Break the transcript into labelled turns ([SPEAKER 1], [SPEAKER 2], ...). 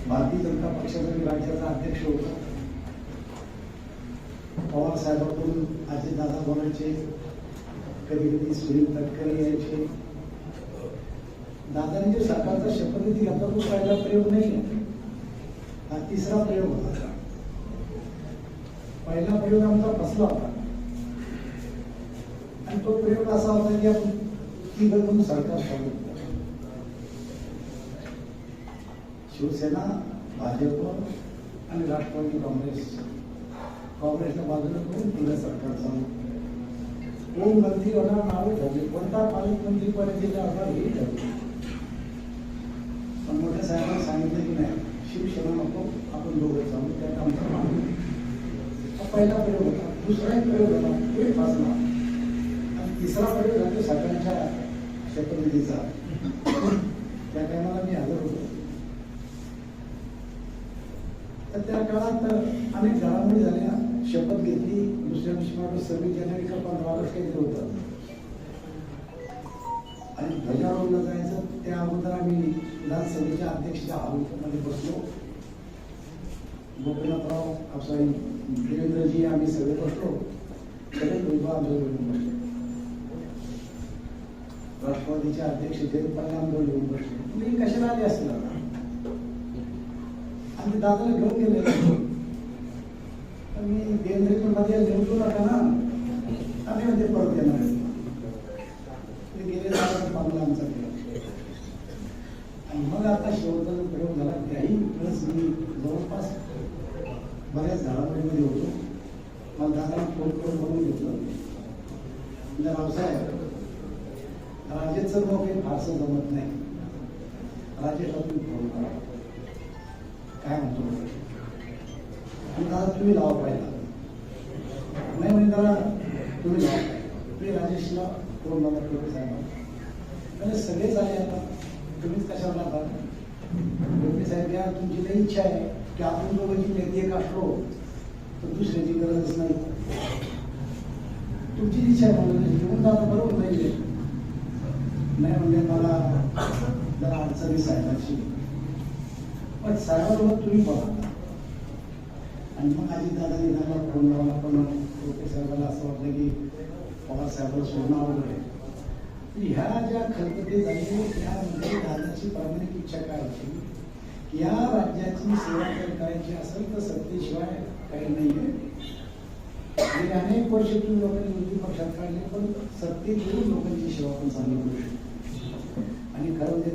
[SPEAKER 1] भारतीय जनता पक्षाचा मी राज्याचा अध्यक्ष होतो. पवार साहेबांकडून अजितदादा बोलायचे, कधी कधी सुनील तटकरे यायचे. दादांनी जो सरकारचा शपथविधी घेतला तो पहिला प्रयोग नाही, हा तिसरा प्रयोग होता. पहिला प्रयोग आमचा फसला होता आणि तो प्रयोग असा होता की आपण ती बघून सरकार चालू शिवसेना, भाजप आणि राष्ट्रवादी काँग्रेसच्या बाजूने करून तिला सरकार चालू. कोण मंत्री होणार नावे ठरले, कोणता पालकमंत्री पदाचे होणार हे ठरले. पण मोठ्या साहेबांना सांगितलं की नाही, शिवसेना नको, आपण दोघं चालू. त्यात आमचा मागणी हा पहिला प्रयोग होता. दुसराही प्रयोग होता, तोही फसला. आणि तिसरा प्रयोग झाला सगळ्यांच्या शपथविधीचा. त्या टायमाला मी हजर होतो. तर त्या काळात अनेक घडामोडी झाल्या. शपथ घेतली, दुसऱ्या दिवशी मात्र 26 जानेवारी का 15 ऑगस्ट काहीतरी होतं आणि ध्वजारोहणला जायचं. त्या अगोदर आम्ही विधानसभेच्या अध्यक्षाच्या हॉलमध्ये बसलो. गोपीनाथराव आपसाई देवेंद्रजी आम्ही सगळे बसलो. सगळे लोक आमच्याजवळ येऊन बसले. राष्ट्रवादीचे अध्यक्ष जयंत पाटील आमच्याजवळ येऊन बसले. तुम्ही कशाला आले असतील आता? आणि दादाला घेऊन गेले. मी देवेंद्र मध्ये निवडू नका ना, आम्ही म्हणजे परत येणार. ते गेले पांगला आमचा प्रयोग. आणि मग आता शेवटचा जो प्रयोग झाला त्याही वेळेस मी जवळपास बऱ्याच घडामोडीमध्ये होतो. मला दादाला फोन करून बोलून घेतलं. म्हणजे रावसाहेब, राजेशचं मग हे फारसं जमत नाही, राजेशला तुम्ही फोन करा, काय म्हणतो. आणि दादा तुम्ही लावा पाहिला नाही म्हणजे दादा तुम्ही लावा पाहिजे. मी राजेशला फोन लावला टोपे साहेब, सगळेच आले. आता तुम्हीच कशाला लावता? टोपे साहेब, या तुमची लई इच्छा आहे की आपण दोघांची व्यक्ती एक असलो तर दुसऱ्याची गरजच नाही. तुमची इच्छा आहे म्हणून घेऊन जाता बरोबर नाही. नाही म्हणजे मला जरा अडचणी साहेबांची, पण साहेबांसोबत तुम्ही बोला. आणि मग अजितदादांनी दादा फोन लावला. पण टोपे साहेबांना असं वाटलं की पवार साहेबांना सोडणं अवघड आहे. ह्या ज्या खलबते झाली त्यामध्ये दादाची प्रामाणिक इच्छा काय होती की या राज्याची सेवा करायची असेल तर सत्तेशिवाय काही नाही आहे. आणि अनेक वर्ष तुम्ही लोकांनी विरोधी पक्षात काढले, पण सत्तेत येऊन लोकांची सेवा पण चांगली करू शकतो. आणि खरं